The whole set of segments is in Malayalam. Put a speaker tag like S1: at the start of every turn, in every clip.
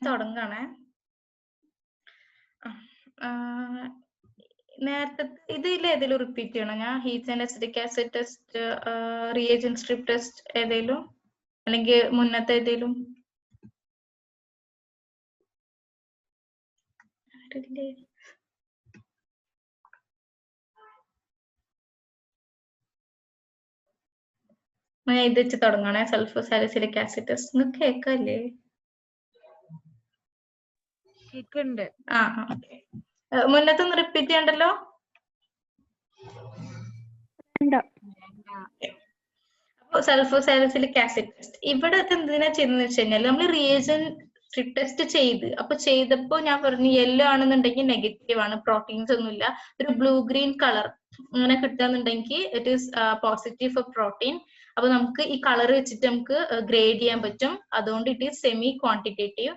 S1: തുടങ്ങാണേ. നേരത്തെ ഇതിലേതേലും റിപ്പീറ്റ് ചെയ്യണോ ഞാൻ? Heat and acidic acid test, reagent strip test ഏതേലും, അല്ലെങ്കിൽ മുന്നത്തെ ഏതേലും? ഞാൻ ഇത് വെച്ച് തുടങ്ങണേ. സൾഫർ സാലിസിലിക് ആസിഡ് ടെസ്റ്റ് നിങ്ങൾക്ക് കേൾക്കല്ലേ? മുന്നത്തെ ഒന്ന് റിപ്പീറ്റ് ചെയ്യണ്ടല്ലോ. അപ്പൊ സൾഫർ സാലിസിലിക് ആസിഡ് ടെസ്റ്റ് ഇവിടെ എന്തിനാ ചെയ്യുന്നത് വെച്ച് കഴിഞ്ഞാൽ നമ്മൾ റിയേജന്റ് സ്ട്രിപ്പ് ടെസ്റ്റ് ചെയ്ത്, അപ്പൊ ചെയ്തപ്പോ ഞാൻ പറഞ്ഞു യെല്ലോ ആണെന്നുണ്ടെങ്കിൽ നെഗറ്റീവ് ആണ്, പ്രോട്ടീൻസ് ഒന്നുമില്ല. ഒരു ബ്ലൂ ഗ്രീൻ കളർ അങ്ങനെ കിട്ടുകയെന്നുണ്ടെങ്കിൽ it is positive for protein. അപ്പൊ നമുക്ക് ഈ കളർ വെച്ചിട്ട് നമുക്ക് ഗ്രേഡ് ചെയ്യാൻ പറ്റും. അതുകൊണ്ട് ഇറ്റ് ഈസ് സെമി ക്വാണ്ടിറ്റേറ്റീവ്.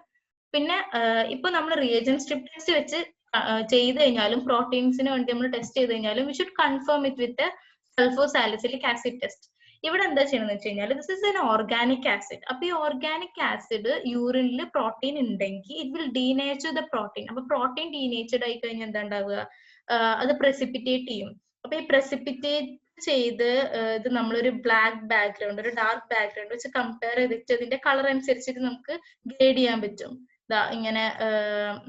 S1: പിന്നെ ഇപ്പൊ നമ്മൾ റിയേജന്റ് സ്ട്രിപ്പ് ടെസ്റ്റ് വെച്ച് ചെയ്ത് കഴിഞ്ഞാലും പ്രോട്ടീൻസിന് വേണ്ടി നമ്മൾ ടെസ്റ്റ് ചെയ്ത് കഴിഞ്ഞാലും we should confirm it with sulphur salicylic acid test. ഇവിടെ എന്താ ചെയ്യണമെന്ന് വെച്ച് കഴിഞ്ഞാൽ this is an organic acid. അപ്പൊ ഈ ഓർഗാനിക് ആസിഡ് യൂറിനിൽ പ്രോട്ടീൻ ഉണ്ടെങ്കിൽ it will denature the protein. അപ്പൊ പ്രോട്ടീൻ ഡീനേച്ചർഡ് ആയി കഴിഞ്ഞാൽ എന്താ ഉണ്ടാവുക? അത് പ്രസിപ്പിറ്റേറ്റ് ചെയ്യും. അപ്പൊ ഈ പ്രസിപ്പിറ്റേറ്റ് ചെയ്ത് ഇത് നമ്മളൊരു ബ്ലാക്ക് ബാക്ക്ഗ്രൗണ്ട്, ഒരു ഡാർക്ക് ബാക്ക്ഗ്രൗണ്ട് വെച്ച് കമ്പയർ ചെയ്തിട്ട് അതിന്റെ കളർ അനുസരിച്ചിട്ട് നമുക്ക് ഗ്രേഡ് ചെയ്യാൻ പറ്റും. ഇങ്ങനെ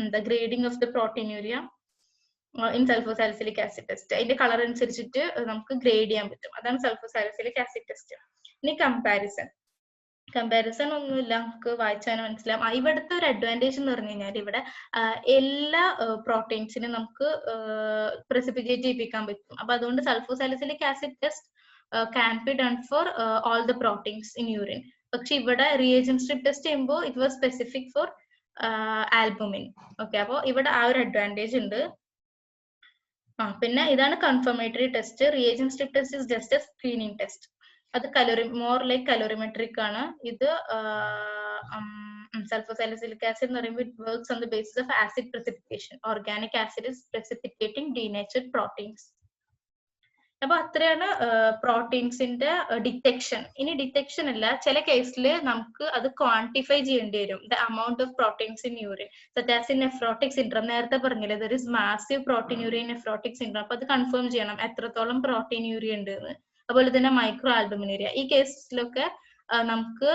S1: എന്താ grading of the പ്രോട്ടീനൂരിയ in sulphur salicylic acid test. അതിന്റെ കളർ അനുസരിച്ചിട്ട് നമുക്ക് ഗ്രേഡ് ചെയ്യാൻ പറ്റും. അതാണ് സൾഫർ സാലിസിലിക് ആസിഡ് ടെസ്റ്റ്. ഇനി കമ്പാരിസൺ ഒന്നുമില്ല, നമുക്ക് വായിച്ചാൽ മനസ്സിലാവും. ഇവിടുത്തെ ഒരു അഡ്വാൻറ്റേജ് എന്ന് പറഞ്ഞു കഴിഞ്ഞാൽ ഇവിടെ എല്ലാ പ്രോട്ടീൻസിനും നമുക്ക് പ്രസിപ്പിറ്റേറ്റ് ചെയ്യിപ്പിക്കാൻ പറ്റും. അപ്പൊ അതുകൊണ്ട് sulphur salicylic acid test can be done for all the proteins in urine. പക്ഷെ ഇവിടെ റിയേജന്റ് സ്ട്രിപ്പ് ടെസ്റ്റ് ചെയ്യുമ്പോൾ it was specific four albumin. Okay, അപ്പൊ ഇവിടെ ആ ഒരു അഡ്വാൻറ്റേജ് ഉണ്ട്. പിന്നെ ഇതാണ് confirmatory test. Reagent strip test is just A screening test. അത് മോർ ലൈക്ക് കലോറിമെട്രിക് ആണ്. ഇത് സൾഫർ സാലിസിലിക് ആസിഡ് എന്ന് പറയുമ്പോൾ it works on the basis of acid precipitation. Organic acid is precipitating denatured proteins. അപ്പൊ അത്രയാണ് പ്രോട്ടീൻസിന്റെ ഡിറ്റക്ഷൻ. ഇനി ഡിറ്റക്ഷൻ അല്ല, ചില കേസിൽ നമുക്ക് അത് ക്വാണ്ടിഫൈ ചെയ്യേണ്ടി വരും. The amount of proteins in urine, such as in nephrotic syndrome. നേരത്തെ പറഞ്ഞില്ലേ there is massive proteinuria in nephrotic syndrome. അപ്പൊ അത് കൺഫേം ചെയ്യണം എത്രത്തോളം proteinuria ഉണ്ട് എന്ന്. അതുപോലെ തന്നെ മൈക്രോ ആൽബുമിനുരിയ, ഈ കേസിലൊക്കെ നമുക്ക്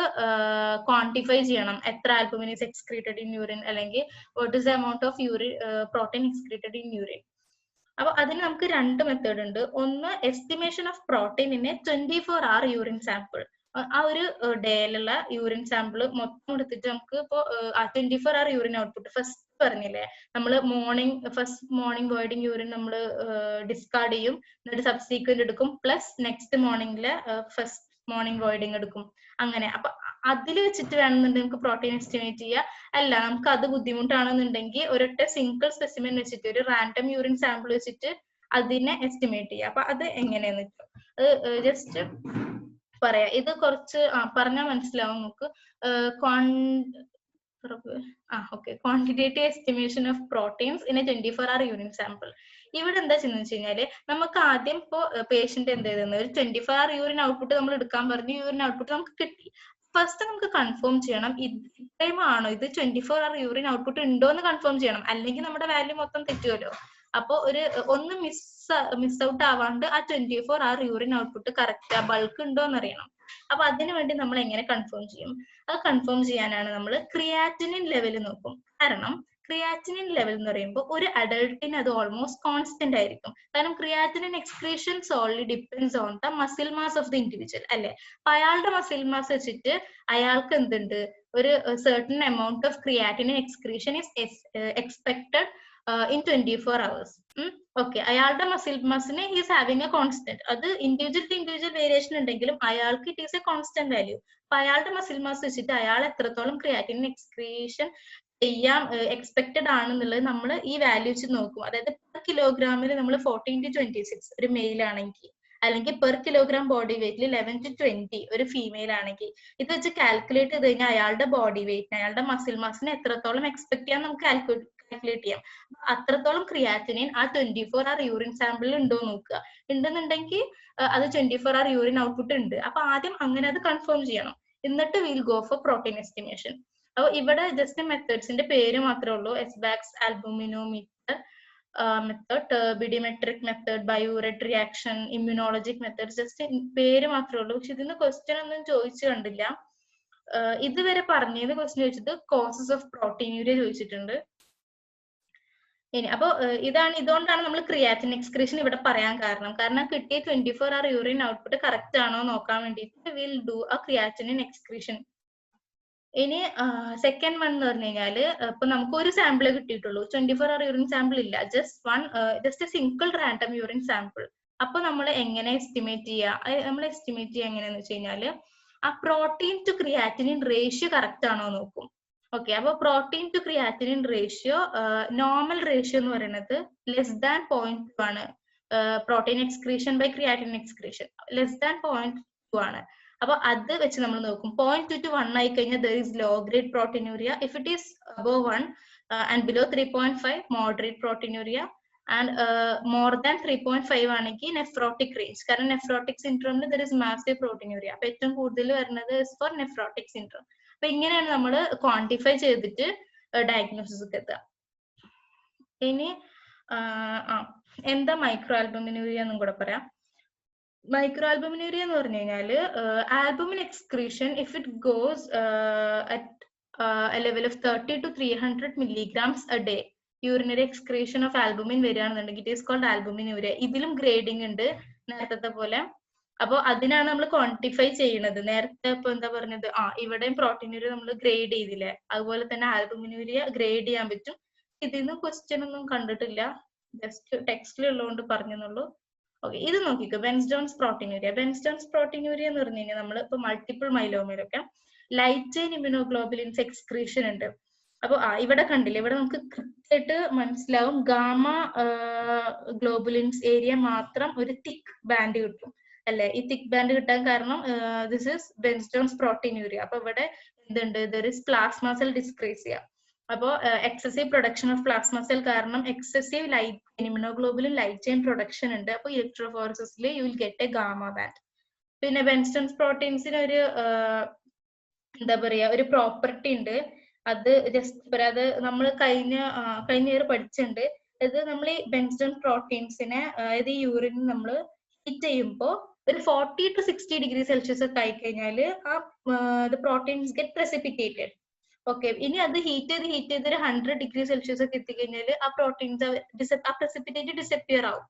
S1: ക്വാണ്ടിഫൈ ചെയ്യണം എത്ര albumin is excreted in urine, അല്ലെങ്കിൽ what is the amount of protein excreted in urine. അപ്പൊ അതിന് നമുക്ക് രണ്ട് മെത്തേഡ് ഉണ്ട്. ഒന്ന് estimation of protein in A 24-hour urine sample. ആ ഒരു ഡേയിലുള്ള യൂറിൻ സാമ്പിൾ മൊത്തം എടുത്തിട്ട് നമുക്ക് ഇപ്പോ 24-hour യൂറിൻ ഔട്ട്പുട്ട് ഫസ്റ്റ് പറഞ്ഞില്ലേ, നമ്മൾ ഫസ്റ്റ് മോർണിംഗ് വോയിഡിങ് യൂറിൻ നമ്മൾ ഡിസ്കാർഡ് ചെയ്യും, എന്നിട്ട് സബ്സീക്വന്റ് എടുക്കും, plus next മോർണിംഗില് first morning voiding എടുക്കും. അങ്ങനെ അപ്പൊ അതിൽ വെച്ചിട്ട് വേണമെന്നുണ്ടെങ്കിൽ നമുക്ക് പ്രോട്ടീൻ എസ്റ്റിമേറ്റ് ചെയ്യാം. അല്ല നമുക്ക് അത് ബുദ്ധിമുട്ടാണെന്നുണ്ടെങ്കിൽ ഒരൊറ്റ സിംഗിൾ സ്പെസിമെൻ വെച്ചിട്ട് ഒരു റാൻഡം യൂറിൻ സാമ്പിൾ വെച്ചിട്ട് അതിനെ എസ്റ്റിമേറ്റ് ചെയ്യാം. അപ്പൊ അത് എങ്ങനെയാന്ന് വെച്ചാൽ അത് ജസ്റ്റ് പറയാം. ഇത് കുറച്ച് പറഞ്ഞാൽ മനസ്സിലാവും നമുക്ക്. Quantitative estimation of proteins in A 24-hour urine sample. ഇവിടെ എന്താ ചെയ്യുന്നത് വെച്ച് കഴിഞ്ഞാല് നമുക്ക് ആദ്യം ഇപ്പോ പേഷ്യന്റ് എന്ത് ചെയ്തെന്ന് ഒരു 24-hour യൂറിൻ ഔട്ട്പുട്ട് നമ്മൾ എടുക്കാൻ പറഞ്ഞു. യൂറിൻ ഔട്ട്പുട്ട് നമുക്ക് കിട്ടി. ഫസ്റ്റ് നമുക്ക് കൺഫേം ചെയ്യണം ഇത്രയും ആണോ, ഇത് 24-hour യൂറിൻ ഔട്ട്പുട്ട് ഉണ്ടോ എന്ന് കൺഫേം ചെയ്യണം, അല്ലെങ്കിൽ നമ്മുടെ വാല്യൂ മൊത്തം തെറ്റുമല്ലോ. അപ്പൊ ഒന്ന് മിസ് ഔട്ട് ആവാണ്ട് ആ 24-hour urine output correct bulk ഉണ്ടോ എന്ന് അറിയണം. അപ്പൊ അതിനു വേണ്ടി നമ്മൾ എങ്ങനെ കൺഫേം ചെയ്യും? അത് കൺഫേം ചെയ്യാനാണ് നമ്മൾ ക്രിയാറ്റിനിൻ ലെവൽ നോക്കും. കാരണം ക്രിയാറ്റിനിൻ ലെവൽ എന്ന് പറയുമ്പോൾ ഒരു അഡൾട്ടിന് അത് ഓൾമോസ്റ്റ് കോൺസ്റ്റന്റ് ആയിരിക്കും. കാരണം creatinine excretion solely depends on the muscle mass of the individual അല്ലെ. അപ്പൊ അയാളുടെ മസിൽ മാസ് വെച്ചിട്ട് അയാൾക്ക് എന്തുണ്ട്, ഒരു certain amount of creatinine excretion is expected in 24 hours. Okay, അയാളുടെ മസിൽ മാസിന് ഈസ് ഹാവിങ് എ കോൺസ്റ്റന്റ്. അത് ഇൻഡിവിജ്വൽ ടു ഇൻഡിവിജ്വൽ വേരിയേഷൻ ഉണ്ടെങ്കിലും അയാൾക്ക് it is a constant value. അപ്പൊ അയാളുടെ മസിൽ മാസ് വെച്ചിട്ട് അയാൾ എത്രത്തോളം ക്രിയാറ്റിനിൻ എക്സ്ക്രീഷൻ ചെയ്യാൻ എക്സ്പെക്റ്റഡ് ആണെന്നുള്ളത് നമ്മൾ ഈ വാല്യൂ വെച്ച് നോക്കും. അതായത് പെർ കിലോഗ്രാമിൽ നമ്മൾ 14-26 ഒരു മെയിൽ ആണെങ്കിൽ, അല്ലെങ്കിൽ പെർ കിലോഗ്രാം ബോഡി വെയിറ്റിൽ 11-20 ഒരു ഫീമെയിൽ ആണെങ്കിൽ, ഇത് വെച്ച് കാൽക്കുലേറ്റ് ചെയ്ത് കഴിഞ്ഞാൽ അയാളുടെ ബോഡി വെയിറ്റിന് അയാളുടെ മസിൽ മാസിന് എത്രത്തോളം എക്സ്പെക്ട് ചെയ്യാൻ നമുക്ക് കാൽക്കുലേറ്റ് ചെയ്യാം. അത്രത്തോളം ക്രിയാറ്റിനിൻ ആ 24-hour യൂറിൻ സാമ്പിളിൽ ഉണ്ടോ നോക്കുക. ഉണ്ടെന്നുണ്ടെങ്കിൽ അത് 24-hour യൂറിൻ ഔട്ട്പുട്ട് ഉണ്ട്. അപ്പൊ ആദ്യം അങ്ങനെ അത് കൺഫേം ചെയ്യണം. എന്നിട്ട് will go for protein estimation. അപ്പൊ ഇവിടെ ജസ്റ്റ് മെത്തേഡ്സിന്റെ പേര് മാത്രമേ ഉള്ളൂ. Esbach's albuminometer method, turbidimetric method, biuret reaction, immunologic method, just പേര് മാത്രമേ ഉള്ളൂ. പക്ഷെ ഇതിന് ക്വസ്റ്റ്യൻ ഒന്നും ചോദിച്ചു കണ്ടില്ല. ഇതുവരെ പറഞ്ഞതിന് ക്വസ്റ്റ്യൻ ചോദിച്ചത് കോസസ് ഓഫ് പ്രോട്ടീനൂരിയ ചോദിച്ചിട്ടുണ്ട്. ഇനി അപ്പൊ ഇതുകൊണ്ടാണ് നമ്മൾ ക്രിയാറ്റിൻ എക്സ്ക്രീഷൻ ഇവിടെ പറയാൻ കാരണം കിട്ടിയ 24 hour യൂറിൻ ഔട്ട്പുട്ട് കറക്റ്റ് ആണോ നോക്കാൻ വേണ്ടിയിട്ട് will do A creatinine excretion. ഇനി സെക്കൻഡ് വൺ എന്ന് പറഞ്ഞു കഴിഞ്ഞാല് ഇപ്പൊ നമുക്ക് ഒരു സാമ്പിൾ കിട്ടിയിട്ടുള്ളൂ, 24 hour യൂറിൻ സാമ്പിൾ ഇല്ല, just a single random urine sample. അപ്പൊ നമ്മൾ എങ്ങനെ എസ്റ്റിമേറ്റ് ചെയ്യുക എങ്ങനെയാന്ന് വെച്ച് കഴിഞ്ഞാല് ആ protein to creatinine ratio correct ആണോ നോക്കും. ഓക്കെ, അപ്പൊ protein to creatinine ratio normal ratio എന്ന് പറയുന്നത് ലെസ് ദാൻ 0.2 ആണ്. Protein excretion by creatine excretion less than 0.2 ആണ്. അപ്പൊ അത് വെച്ച് നമ്മൾ നോക്കും. 0.2 to 1 ആയി കഴിഞ്ഞാൽ there is low grade proteinuria. If it is above 1 and below 3.5 moderate proteinuria and more than 3.5 ആണെങ്കിൽ നെഫ്രോട്ടിക് റേഞ്ച്. കാരണം nephrotic സിൻഡ്രോമിൽ there is massive proteinuria. അപ്പൊ ഏറ്റവും കൂടുതൽ വരുന്നത് ഫോർ നെഫ്രോട്ടിക് സിൻഡ്രോം. അപ്പൊ ഇങ്ങനെയാണ് നമ്മൾ ക്വാണ്ടിഫൈ ചെയ്തിട്ട് ഡയഗ്നോസിസ് എത്തുക. ഇനി എന്താ മൈക്രോ ആൽബുമിനൂരിയ എന്നും കൂടെ പറയാം. മൈക്രോ ആൽബുമിനൂരിയ എന്ന് പറഞ്ഞു കഴിഞ്ഞാല് albumin excretion if it goes at A level of 30 to 300 milligrams a day, urinary excretion of albumin വരികയാണെന്നുണ്ടെങ്കിൽ ഇറ്റ് ഈസ് കോൾഡ് ആൽബുമിനൂരിയ. ഇതിലും ഗ്രേഡിംഗ് ഉണ്ട് നേരത്തെ പോലെ. അപ്പൊ അതിനാണ് നമ്മൾ ക്വാണ്ടിഫൈ ചെയ്യുന്നത്. നേരത്തെ ഇപ്പൊ എന്താ പറഞ്ഞത്, ഇവിടെയും പ്രോട്ടീനൂരിയ നമ്മൾ ഗ്രേഡ് ചെയ്തില്ലേ, അതുപോലെ തന്നെ ആൽബുമിനൂരിയ ഗ്രേഡ് ചെയ്യാൻ പറ്റും. ഇതിന്ന് ക്വസ്റ്റ്യൻ ഒന്നും കണ്ടിട്ടില്ല, ജസ്റ്റ് ടെക്സ്റ്റിലുള്ളതുകൊണ്ട് പറഞ്ഞെന്നുള്ളൂ. ഓക്കെ, ഇത് നോക്കിക്കോ, ബെൻസ്-ജോൺസ് പ്രോട്ടീനൂരിയ. ബെൻസ്-ജോൺസ് പ്രോട്ടീനൂരിയ എന്ന് പറഞ്ഞു കഴിഞ്ഞാൽ നമ്മൾ ഇപ്പൊ മൾട്ടിപ്പിൾ മൈലോമയിലൊക്കെ ലൈറ്റ് ചെയിൻ ഇമ്മ്യൂണോഗ്ലോബുലിൻസ് എക്സ്ക്രീഷൻ ഉണ്ട്. അപ്പൊ ഇവിടെ കണ്ടില്ലേ, ഇവിടെ നമുക്ക് കൃത്യമായിട്ട് മനസ്സിലാവും ഗാമ ഗ്ലോബുലിൻസ് ഏരിയ മാത്രം ഒരു തിക്ക് ബാൻഡ് കിട്ടും അല്ലെ. ഈ തിക്ക് ബാൻഡ് കിട്ടാൻ കാരണം ദിസ് ഇസ് ബെൻസ്-ജോൺസ് പ്രോട്ടീനൂരിയ. അപ്പൊ ഇവിടെ എന്തുണ്ട്, there is plasma cell dyscrasia. അപ്പോ excessive production of plasma cell കാരണം excessive light immunoglobulin light chain production ഉണ്ട്. അപ്പൊ ഇലക്ട്രോഫോറസിസിൽ you will get a gamma band. പിന്നെ ബെൻസ്-ജോൺസ് പ്രോട്ടീൻസിന് ഒരു എന്താ പറയാ ഒരു പ്രോപ്പർട്ടി ഉണ്ട്. അത് ജസ്റ്റ് അത് നമ്മൾ കഴിഞ്ഞ ഇയർ പഠിച്ചിട്ടുണ്ട്. അത് നമ്മൾ ഈ ബെൻസ്-ജോൺസ് പ്രോട്ടീൻസിനെ അതായത് ഈ യൂറിൻ നമ്മൾ ഹീറ്റ് ചെയ്യുമ്പോൾ ഒരു 40 to 60 ഡിഗ്രി സെൽഷ്യസ് ഒക്കെ ആയി കഴിഞ്ഞാല് പ്രോട്ടീൻസ് ഗെറ്റ് പ്രസിപ്പിറ്റേറ്റഡ്. ഓക്കെ, ഇനി അത് ഹീറ്റ് ചെയ്ത് ഒരു 100 ഡിഗ്രി സെൽഷ്യസ് ഒക്കെ എത്തിക്കഴിഞ്ഞാൽ ആ പ്രോട്ടീൻസ് പ്രസിപ്പിറ്റേറ്റ് ഡിസപ്പിയർ ആവും.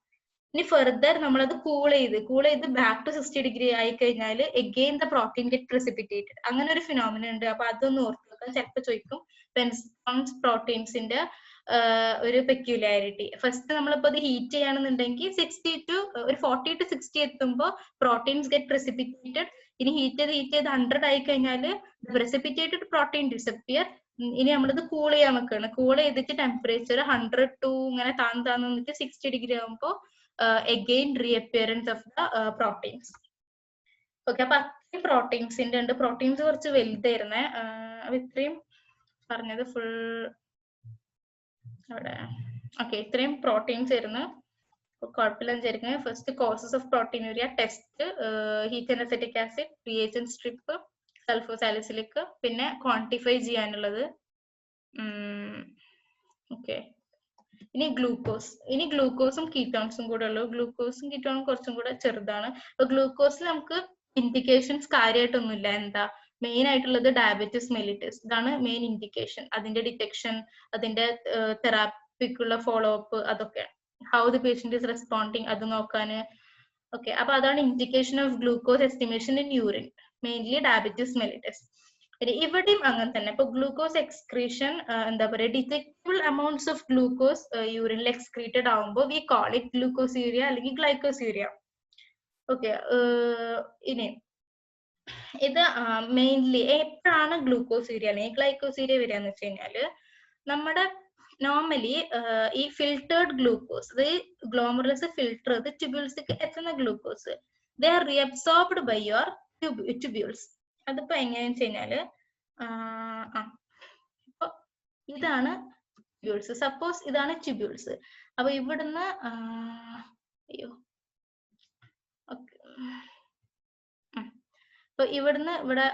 S1: ഇനി ഫെർദർ നമ്മളത് കൂൾ ചെയ്ത് ബാക്ക് ടു 60 ഡിഗ്രി ആയി കഴിഞ്ഞാൽ again the protein get precipitated. അങ്ങനെ ഒരു ഫിനോമിന ഉണ്ട്. അപ്പൊ അതൊന്ന് ഓർത്ത് വെക്കാൻ ചിലപ്പോൾ ചോദിക്കും. ബെൻസ്-ജോൺസ് പ്രോട്ടീൻസിന്റെ ഒരു പെക്യുലാരിറ്റി. ഫസ്റ്റ് നമ്മളിപ്പോ അത് ഹീറ്റ് ചെയ്യാണെന്നുണ്ടെങ്കിൽ 40 to 60 എത്തുമ്പോൾ പ്രോട്ടീൻസ് ഗെറ്റ് പ്രസിപ്പിറ്റേറ്റഡ്. ഇനി ഹീറ്റ് ചെയ്ത് 100 ആയി കഴിഞ്ഞാൽ പ്രസിപ്പിറ്റേറ്റഡ് പ്രോട്ടീൻ ഡിസപ്പിയർ. ഇനി നമ്മളിത് കൂൾ ചെയ്യാൻ വെക്കാണ്. കൂൾ ചെയ്തിട്ട് ടെമ്പറേച്ചർ 100 to ഇങ്ങനെ താന്ന് വന്നിട്ട് 60 ഡിഗ്രി ആകുമ്പോൾ again reappearance of the proteins. Okay, അപ്പൊ അത്രയും പ്രോട്ടീൻസിന്റെ ഉണ്ട്. പ്രോട്ടീൻസ് കുറച്ച് വലുതായിരുന്നേ. അപ്പൊ ഇത്രയും പറഞ്ഞത് ഫുൾ അവിടെ. ഓക്കെ, ഇത്രയും പ്രോട്ടീൻസ് ആയിരുന്നു. കുഴപ്പമില്ല വിചാരിക്കുന്നത്. First causes of proteinuria test, heat and acetic acid, reagent strip, sulfosalicylic, പിന്നെ ക്വാണ്ടിഫൈ ചെയ്യാനുള്ളത്. ഓക്കെ, ഇനി ഗ്ലൂക്കോസും കീറ്റോൺസും കൂടെ ഉള്ളു. ഗ്ലൂക്കോസും കീറ്റോണും കുറച്ചും കൂടെ ചെറുതാണ്. അപ്പൊ ഗ്ലൂക്കോസിൽ നമുക്ക് ഇൻഡിക്കേഷൻസ് കാര്യമായിട്ടൊന്നുമില്ല. എന്താ മെയിൻ ആയിട്ടുള്ളത് ഡയബറ്റിസ് മെലിറ്റസ്. ഇതാണ് മെയിൻ ഇൻഡിക്കേഷൻ. അതിന്റെ ഡിറ്റക്ഷൻ, അതിന്റെ തെറാപ്പിക്കുള്ള ഫോളോ അപ്പ്, അതൊക്കെ how the patient is responding അത് നോക്കാന്. ഓക്കെ, അപ്പൊ അതാണ് indication of glucose estimation in urine, mainly diabetes mellitus. ഇവിടെയും അങ്ങനെ തന്നെ. ഇപ്പൊ ഗ്ലൂക്കോസ് എക്സ്ക്രീഷൻ എന്താ പറയുക, ഡിറ്റക്റ്റബിൾ അമൗണ്ട്സ് ഓഫ് ഗ്ലൂക്കോസ് യൂറിനിൽ എക്സ്ക്രീറ്റഡ് ആവുമ്പോൾ വി കോൾ ഇറ്റ് ഗ്ലൂക്കോസീരിയ അല്ലെങ്കിൽ ഗ്ലൈക്കോസീരിയ. ഓക്കെ, ഇനി ഇത് മെയിൻലി എപ്പോഴാണ് ഗ്ലൂക്കോസീരിയ അല്ലെങ്കിൽ ഗ്ലൈക്കോസീരിയ വരിക എന്ന് വെച്ച് കഴിഞ്ഞാല് നമ്മുടെ നോർമലി ഈ ഫിൽറ്റേർഡ് ഗ്ലൂക്കോസ്, അത് ഗ്ലോമറുലസ് ഫിൽട്ടർ ചെയ്ത് ട്യൂബ്യൂൾസിലേക്ക് എത്തുന്ന glucose they are reabsorbed by your tubules. അതിപ്പോ എങ്ങനെയാന്ന് വെച്ച് കഴിഞ്ഞാല് ഇപ്പൊ ഇതാണ് ട്യൂബ്യൂൾസ്. സപ്പോസ് ഇതാണ് ട്യൂബ്യൂൾസ്. അപ്പൊ ഇവിടുന്ന് അപ്പൊ ഇവിടുന്ന് ഇവിടെ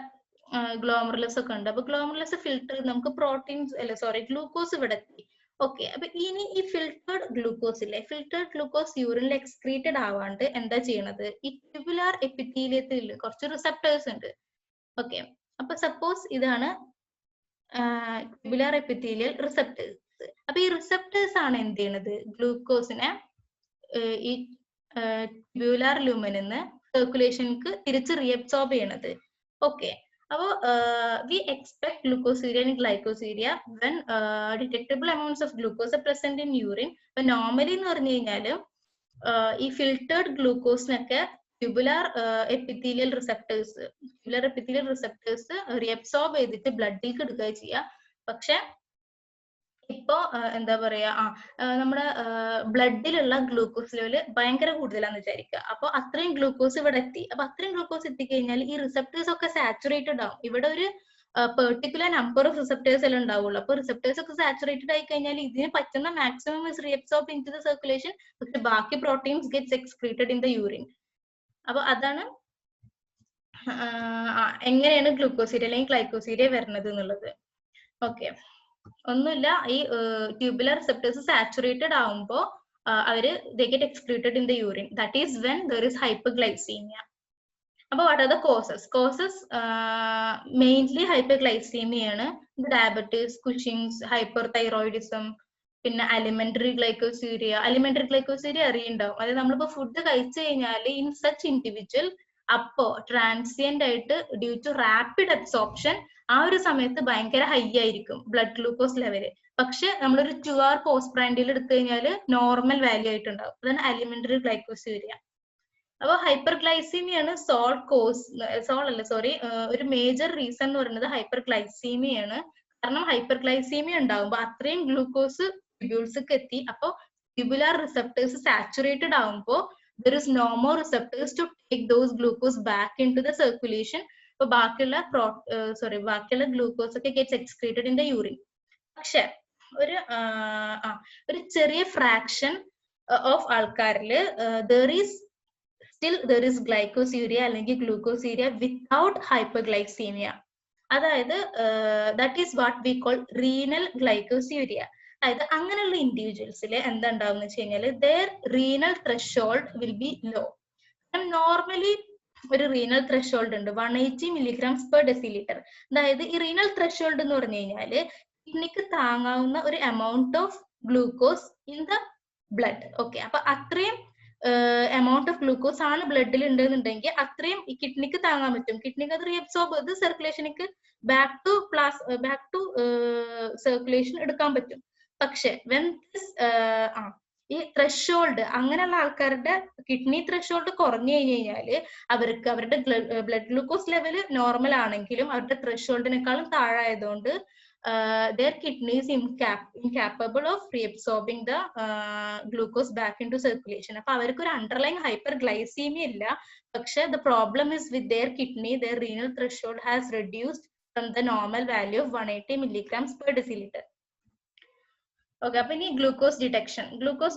S1: ഗ്ലോമറുലസ് ഒക്കെ ഉണ്ട്. അപ്പൊ ഗ്ലോമറുലസ് ഫിൽട്ടർ നമുക്ക് പ്രോട്ടീൻസ് അല്ല സോറി ഗ്ലൂക്കോസ് ഇവിടെ എത്തി. ഓക്കെ, അപ്പൊ ഇനി ഈ ഫിൽട്ടേർഡ് ഗ്ലൂക്കോസ് ഇല്ലേ, ഫിൽട്ടേർഡ് ഗ്ലൂക്കോസ് യൂറിനിൽ എക്സ്ക്രീറ്റഡ് ആവാണ്ട് എന്താ ചെയ്യണത്, ഈ ട്യൂബുലാർ എപ്പിത്തീലിയത്തിൽ കുറച്ച് റിസപ്റ്റേഴ്സ് ഉണ്ട്. ഓക്കെ, അപ്പൊ സപ്പോസ് ഇതാണ് ട്യൂബുലാർ എപ്പിത്തീലിയൽ റിസപ്റ്റേഴ്സ്. അപ്പൊ ഈ റിസപ്റ്റേഴ്സ് ആണ് എന്ത് ചെയ്യണത്, ഗ്ലൂക്കോസിനെ ഈ ട്യൂബുലാർ ലൂമനിന്ന് സർക്കുലേഷൻക്ക് തിരിച്ച് റീഅബ്സോർബ് ചെയ്യണത്. ഓക്കെ, അപ്പോൾ we expect glucosuria and glycosuria when detectable amounts of glucose are present in urine. അപ്പൊ നോർമലി എന്ന് പറഞ്ഞു കഴിഞ്ഞാൽ ഈ ഫിൽട്ടേർഡ് ഗ്ലൂക്കോസിനൊക്കെ ട്യൂബുലാർ എപ്പിത്തീലിയൽ റിസപ്റ്റേഴ്സ് റീഅബ്സോർബ് ചെയ്തിട്ട് ബ്ലഡിലേക്ക് എടുക്കുക ചെയ്യുക. പക്ഷെ ഇപ്പോ എന്താ പറയാ, നമ്മുടെ ബ്ലഡിലുള്ള ഗ്ലൂക്കോസ് ലെവല് ഭയങ്കര കൂടുതലാന്ന് വിചാരിക്കുക. അപ്പൊ അത്രയും ഗ്ലൂക്കോസ് ഇവിടെ എത്തി. അപ്പൊ അത്രയും ഗ്ലൂക്കോസ് എത്തിക്കഴിഞ്ഞാൽ ഈ റിസപ്റ്റേഴ്സ് ഒക്കെ സാച്ചുറേറ്റഡ് ആവും. ഇവിടെ ഒരു പെർട്ടിക്കുലർ നമ്പർ ഓഫ് റിസപ്റ്റേഴ്സ് എല്ലാം ഉണ്ടാവുള്ളൂ. അപ്പൊ റിസപ്റ്റേഴ്സ് ഒക്കെ സാച്ചുറേറ്റഡ് ആയി കഴിഞ്ഞാൽ ഇതിന് പറ്റുന്ന maximum is reabsorb into the circulation. പക്ഷെ ബാക്കി proteins gets excreted in the urine. അപ്പൊ അതാണ് എങ്ങനെയാണ് ഗ്ലൂക്കോസീരിയ അല്ലെങ്കിൽ ഗ്ലൈക്കോസീരിയ വരുന്നത് എന്നുള്ളത്. ഓക്കെ, ഒന്നുമില്ല, ഈ ട്യൂബുലർ റിസപ്റ്റേഴ്സ് സാച്ചുറേറ്റഡ് ആവുമ്പോൾ അവര് they get excreted in the urine. That is when there is hyperglycaemia. അപ്പൊ what are the causes mainly ഹൈപ്പർഗ്ലൈസീമിയാണ്, ഡയബറ്റീസ്, കുഷിങ്സ്, ഹൈപ്പർ തൈറോയിഡിസം, പിന്നെ അലിമെന്ററി ഗ്ലൈക്കോസീരിയ. അലിമെന്ററി ഗ്ലൈക്കോസീരിയ അറിയുണ്ടാവും. അതായത് നമ്മളിപ്പോ ഫുഡ് കഴിച്ചു കഴിഞ്ഞാൽ ഇൻ സച്ച് ഇൻഡിവിജ്വൽ അപ്പോ ട്രാൻസിയന്റ് ആയിട്ട് ഡ്യൂ ടു റാപ്പിഡ് അബ്സോർപ്ഷൻ ആ ഒരു സമയത്ത് ഭയങ്കര ഹൈ ആയിരിക്കും ബ്ലഡ് ഗ്ലൂക്കോസ് ലെവല്. പക്ഷെ നമ്മളൊരു 2 hour പോസ്റ്റ് പ്രാൻഡിൽ എടുത്തു കഴിഞ്ഞാൽ നോർമൽ വാല്യൂ ആയിട്ടുണ്ടാവും. അതാണ് അലിമെന്ററി ഗ്ലൈക്കോസീരിയ. അപ്പൊ ഹൈപ്പർഗ്ലൈസീമിയാണ് ഒരു മേജർ റീസൺ എന്ന് പറയുന്നത് ഹൈപ്പർഗ്ലൈസീമിയാണ്. കാരണം ഹൈപ്പർഗ്ലൈസീമിയ ഉണ്ടാവുമ്പോ അത്രയും ഗ്ലൂക്കോസ് ട്യൂബ്യൂൾസ്ക്ക് എത്തി. അപ്പൊ ട്യൂബുലാർ റിസപ്റ്റേഴ്സ് സാച്ചുറേറ്റഡ് ആവുമ്പോ there is no more receptors to take those glucose back into the circulation. അപ്പൊ ബാക്കിയുള്ള ഗ്ലൂക്കോസ് ഒക്കെ gets excreted in the urine. പക്ഷെ ഒരു ചെറിയ ഫ്രാക്ഷൻ ഓഫ് ആൾക്കാരില് there is glycosuria അല്ലെങ്കിൽ ഗ്ലൂക്കോസീരിയ വിത്തൗട്ട് ഹൈപ്പർഗ്ലൈസീമിയ. അതായത് that is what we call renal glycosuria. അതായത് അങ്ങനെയുള്ള ഇൻഡിവിജ്വൽസിൽ എന്താ ഉണ്ടാവും വെച്ച് കഴിഞ്ഞാൽ their renal threshold will be low. Normally ഒരു റീനൽ ത്രെഷോൾഡ് ഉണ്ട് 180 milligrams per deciliter. അതായത് ഈ റീനൽ ത്രെഷോൾഡ് എന്ന് പറഞ്ഞു കഴിഞ്ഞാല് കിഡ്നിക്ക് താങ്ങാവുന്ന ഒരു amount of glucose in the blood. Okay, അപ്പൊ അത്രയും എമൗണ്ട് ഓഫ് ഗ്ലൂക്കോസ് ആണ് ബ്ലഡിൽ ഉണ്ടെന്നുണ്ടെങ്കിൽ അത്രയും ഈ കിഡ്നിക്ക് താങ്ങാൻ പറ്റും. കിഡ്നിക്ക് അത് റീഅബ്സോർബ് ചെയ്ത് സർക്കുലേഷനിക്ക് ബാക്ക് ടു സർക്കുലേഷൻ എടുക്കാൻ പറ്റും. പക്ഷെ ഈ ത്രെഷോൾഡ് അങ്ങനെയുള്ള ആൾക്കാരുടെ കിഡ്നി ത്രെഷോൾഡ് കുറഞ്ഞു കഴിഞ്ഞു കഴിഞ്ഞാല് അവർക്ക് അവരുടെ ബ്ലഡ് ഗ്ലൂക്കോസ് ലെവല് നോർമൽ ആണെങ്കിലും അവരുടെ ത്രെഷോൾഡിനേക്കാളും താഴായതുകൊണ്ട് their kidney is incapable of reabsorbing the glucose back into circulation. അപ്പൊ അവർക്ക് ഒരു underlying hyperglycemia ഇല്ല. പക്ഷെ the problem is with their kidney, their renal threshold has reduced from the normal value of 180 milligrams per deciliter. Okay, അപ്പൊ ഇനി ഗ്ലൂക്കോസ്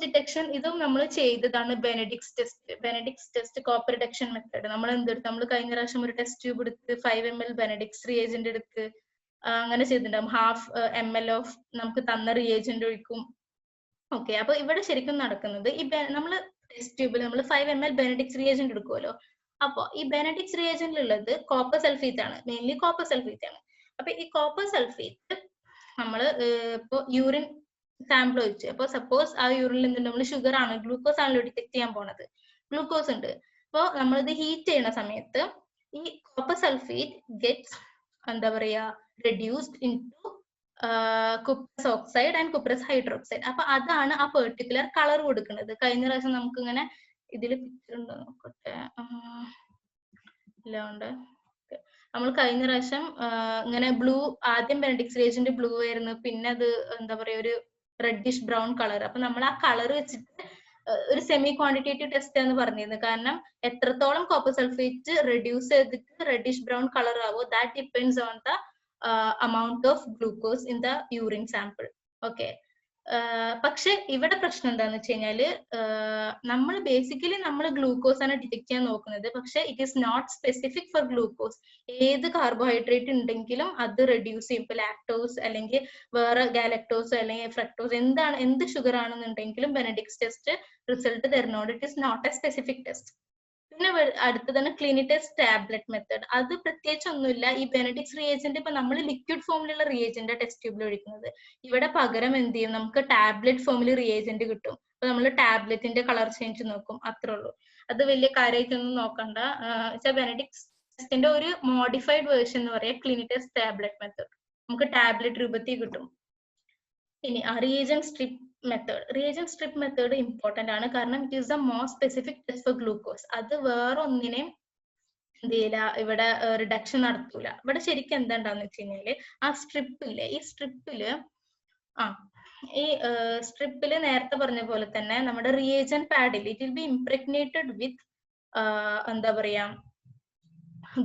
S1: ഡിറ്റക്ഷൻ ഇതും നമ്മൾ ചെയ്തതാണ് Benedict's test copper detection method. നമ്മൾ എന്തെടുത്ത് നമ്മൾ കഴിഞ്ഞ പ്രാവശ്യം ഒരു ടെസ്റ്റ് ട്യൂബ് എടുത്ത് 5 ml ബെനഡിക്സ് റിയേജന്റ് എടുത്ത് അങ്ങനെ ചെയ്തിട്ടുണ്ടാവും. 1/2 ml ഓഫ് നമുക്ക് തന്ന റിയേജന്റ് ഒഴിക്കും. ഓക്കെ, അപ്പൊ ഇവിടെ ശരിക്കും നടക്കുന്നത് ഈ നമ്മൾ ടെസ്റ്റ് ട്യൂബിൽ നമ്മൾ 5 ml ബെനഡിക്സ് റിയേജന്റ് എടുക്കുമല്ലോ. അപ്പൊ ഈ ബെനഡിക്സ് റിയേജന്റിൽ ഉള്ളത് കോപ്പർ സൾഫേറ്റ് ആണ്, മെയിൻലി കോപ്പർ സൾഫേറ്റ് ആണ്. അപ്പൊ ഈ കോപ്പർ സൾഫേറ്റ് നമ്മൾ ഇപ്പൊ യൂറിൻ സാമ്പിൾ വെച്ച്, അപ്പൊ സപ്പോസ് ആ യൂറിനിൽ എന്തുണ്ട്, നമ്മൾ ഷുഗർ ആണ് ഗ്ലൂക്കോസ് ആണല്ലോ ഡിറ്റക്ട് ചെയ്യാൻ പോണത്, ഗ്ലൂക്കോസ് ഉണ്ട്. അപ്പൊ നമ്മളിത് ഹീറ്റ് ചെയ്യുന്ന സമയത്ത് ഈ കോപ്പർ സൾഫേറ്റ് ഗെറ്റ്സ് എന്താ പറയാ reduced into cuprous oxide and cuprous hydroxide. അപ്പൊ അതാണ് ആ പെർട്ടിക്കുലർ കളർ കൊടുക്കുന്നത്. കഴിഞ്ഞ പ്രാവശ്യം നമുക്ക് ഇങ്ങനെ ഇതിൽ പിക്ചർ ഉണ്ടോ നോക്കട്ടെ, ഇല്ലാണ്ട് നമ്മൾ കഴിഞ്ഞ പ്രാവശ്യം ഇങ്ങനെ ബ്ലൂ, ആദ്യം ബെനഡിക്സ് റിയേജന്റ് ബ്ലൂ ആയിരുന്നു, പിന്നെ അത് എന്താ പറയാ ഒരു റെഡിഷ് ബ്രൗൺ കളർ. അപ്പൊ നമ്മൾ ആ കളർ വെച്ചിട്ട് ഒരു സെമി ക്വാണ്ടിറ്റേറ്റീവ് ടെസ്റ്റ് എന്ന് പറഞ്ഞിരുന്നു. കാരണം എത്രത്തോളം കോപ്പർ സൾഫേറ്റ് റെഡ്യൂസ് ചെയ്തിട്ട് റെഡിഷ് ബ്രൗൺ കളർ ആവോ that depends on the amount of glucose in the urine sample. Okay, പക്ഷെ ഇവിടെ പ്രശ്നം എന്താന്ന് വെച്ച് കഴിഞ്ഞാല് നമ്മൾ ബേസിക്കലി നമ്മൾ ഗ്ലൂക്കോസ് ആണ് ഡിറ്റക്ട് ചെയ്യാൻ നോക്കുന്നത്. പക്ഷെ it is not specific for glucose. ഏത് കാർബോഹൈഡ്രേറ്റ് ഉണ്ടെങ്കിലും അത് റെഡ്യൂസ് ചെയ്യും. ഇപ്പൊ ലാക്ടോസ് അല്ലെങ്കിൽ വേറെ ഗാലക്ടോസ് അല്ലെങ്കിൽ ഫ്രക്ടോസ് എന്ത് ഷുഗർ ആണെന്നുണ്ടെങ്കിലും ബെനഡിക്സ് ടെസ്റ്റ് റിസൾട്ട് തരുന്നോണ്ട് it is not a specific test. പിന്നെ അടുത്തതാണ് ക്ലിനിടെസ്റ്റ് ടാബ്ലറ്റ് മെത്തേഡ്. അത് പ്രത്യേകിച്ച് ഒന്നുമില്ല. ഈ ബെനഡിക്സ് റിയേജന്റ് ഇപ്പൊ നമ്മൾ ലിക്വിഡ് ഫോമിലുള്ള റിയേജന്റ് ടെസ്റ്റ് ട്യൂബിൽ ഒഴിക്കുന്നത്. ഇവിടെ പകരം എന്ത് ചെയ്യും, നമുക്ക് ടാബ്ലറ്റ് ഫോമിൽ റിയേജന്റ് കിട്ടും. അപ്പൊ നമ്മൾ ടാബ്ലറ്റിന്റെ കളർ ചേഞ്ച് നോക്കും, അത്രേ ഉള്ളൂ. അത് വലിയ കാര്യമായിട്ടൊന്നും നോക്കണ്ട. ബെനഡിക്സ് ടെസ്റ്റിന്റെ ഒരു മോഡിഫൈഡ് വേർഷൻ എന്ന് പറയാം ക്ലിനിടെസ്റ്റ് ടാബ്ലറ്റ് മെത്തേഡ്. നമുക്ക് ടാബ്ലറ്റ് രൂപത്തിൽ കിട്ടും. ഇനി reagent strip method. Reagent strip method important ആണ്, കാരണം it is the most specific test for glucose. അത് വേറെ ഒന്നിനെയും എന്ത് ചെയ്യില്ല, ഇവിടെ റിഡക്ഷൻ നടത്തൂല. ഇവിടെ ശരിക്കും എന്താണ്ടാന്ന് വെച്ച് കഴിഞ്ഞാല് ആ സ്ട്രിപ്പില്ലേ, ഈ സ്ട്രിപ്പില് നേരത്തെ പറഞ്ഞ പോലെ തന്നെ നമ്മുടെ reagent paddle it will be impregnated വിത്ത് എന്താ പറയാ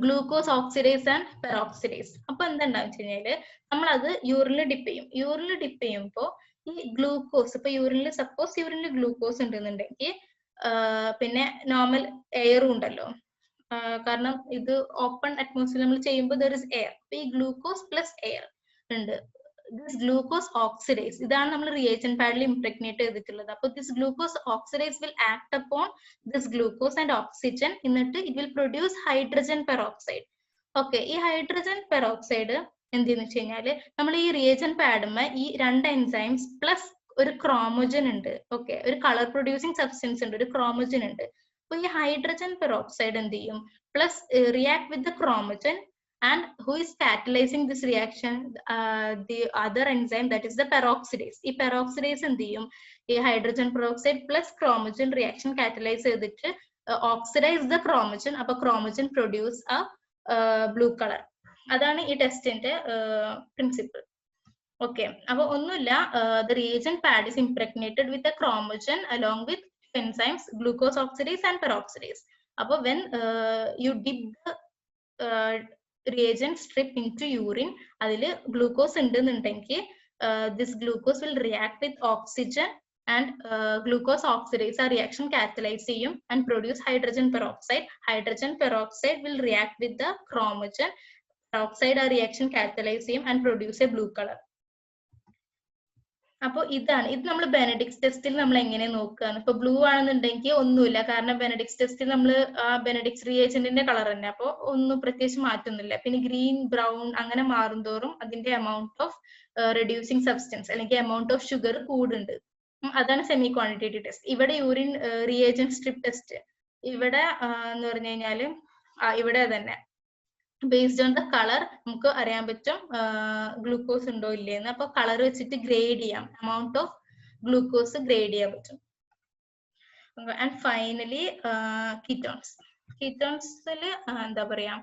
S1: ഗ്ലൂക്കോസ് ഓക്സിഡേസ് ആൻഡ് പെറോക്സിഡേസ്. അപ്പൊ എന്താണ്ടാന്ന് വെച്ച് കഴിഞ്ഞാല് നമ്മൾ അത് യൂറിനിൽ ഡിപ്പ് ചെയ്യും. യൂറിനിൽ ഡിപ്പ് ചെയ്യുമ്പോൾ ഈ ഗ്ലൂക്കോസ്, ഇപ്പൊ യൂറിനിൽ സപ്പോസ് യൂറിനിൽ ഗ്ലൂക്കോസ് ഉണ്ടെന്നുണ്ടെങ്കിൽ പിന്നെ നോർമൽ എയറും ഉണ്ടല്ലോ, കാരണം ഇത് ഓപ്പൺ അറ്റ്മോസ്ഫിയർ നമ്മൾ ചെയ്യുമ്പോൾ ദർ ഇസ് എയർ. അപ്പൊ ഈ ഗ്ലൂക്കോസ് പ്ലസ് എയർ ഉണ്ട്. ദിസ് ഗ്ലൂക്കോസ് ഓക്സിഡേസ്, ഇതാണ് നമ്മൾ റിയേജന്റ് പാഡിൽ ഇംപ്രഗ്നേറ്റ് ചെയ്തിട്ടുള്ളത്. അപ്പൊ this glucose oxidase will act upon this glucose and oxygen, എന്നിട്ട് it will produce hydrogen peroxide. Okay, ഈ ഹൈഡ്രജൻ പെറോക്സൈഡ് എന്തെന്ന് വെച്ച് കഴിഞ്ഞാല് നമ്മൾ ഈ റിയേജന്റ് പാഡുമ്മ ഈ രണ്ട് എൻസൈംസ് പ്ലസ് ഒരു ക്രോമോജൻ ഉണ്ട്. ഓക്കെ, ഒരു കളർ പ്രൊഡ്യൂസിങ് സബ്സ്റ്റൻസ് ഉണ്ട്, ഒരു ക്രോമോജൻ ഉണ്ട്. അപ്പൊ ഈ ഹൈഡ്രജൻ പെറോക്സൈഡ് എന്ത് ചെയ്യും, plus react with the chromogen, and who is catalyzing this reaction? The other enzyme, that is the peroxidase. ഈ peroxidase എന്ത് ചെയ്യും, ഈ hydrogen peroxide plus chromogen reaction catalyse ചെയ്തിട്ട് ഓക്സിഡൈസ് ദ ക്രോമോജൻ. അപ്പൊ ക്രോമോജൻ പ്രൊഡ്യൂസ് ബ്ലൂ കളർ. അതാണ് ഈ ടെസ്റ്റിന്റെ പ്രിൻസിപ്പിൾ. ഓക്കെ, അപ്പൊ ഒന്നുമില്ല, the reagent pad is impregnated with a chromogen along with enzymes glucose oxidase and peroxidase. അപ്പൊ when you dip the reagent strip into urine, അതില് ഗ്ലൂക്കോസ് ഉണ്ടെന്നുണ്ടെങ്കിൽ this glucose will react with oxygen and glucose oxidase ആ reaction catalyze ചെയ്യും and produce hydrogen peroxide. Hydrogen peroxide will react with the chromogen. Peroxide ആ reaction catalyze ചെയ്യും and produce a blue color. അപ്പൊ ഇതാണ്, ഇത് നമ്മൾ ബെനഡിക്സ് ടെസ്റ്റിൽ നമ്മൾ എങ്ങനെ നോക്കുകയാണ്. ഇപ്പൊ ബ്ലൂ ആണെന്നുണ്ടെങ്കിൽ ഒന്നുമില്ല, കാരണം ബെനഡിക്സ് ടെസ്റ്റിൽ നമ്മൾ ആ ബെനഡിക്സ് റിയേജന്റിന്റെ കളർ തന്നെ, അപ്പൊ ഒന്നും പ്രത്യേകിച്ച് മാറ്റൊന്നുമില്ല. പിന്നെ ഗ്രീൻ, ബ്രൗൺ അങ്ങനെ മാറുന്തോറും അതിന്റെ എമൗണ്ട് ഓഫ് റെഡ്യൂസിങ് സബ്സ്റ്റൻസ് അല്ലെങ്കിൽ എമൗണ്ട് ഓഫ് ഷുഗർ കൂടുണ്ട്. അതാണ് സെമി ക്വാണ്ടിറ്റേറ്റീവ് ടെസ്റ്റ്. ഇവിടെ യൂറിൻ റിയേജന്റ് സ്ട്രിപ്പ് ടെസ്റ്റ്, ഇവിടെ എന്ന് പറഞ്ഞു കഴിഞ്ഞാല് ഇവിടെ തന്നെ ബേസ്ഡ് ഓൺ ദ കളർ നമുക്ക് അറിയാൻ പറ്റും ഗ്ലൂക്കോസ് ഉണ്ടോ ഇല്ലേന്ന്. അപ്പൊ കളർ വെച്ചിട്ട് ഗ്രേഡ് ചെയ്യാം, എമൗണ്ട് ഓഫ് ഗ്ലൂക്കോസ് ഗ്രേഡ് ചെയ്യാൻ പറ്റും. And finally ketones. കീറ്റോൺസിൽ എന്താ പറയാ,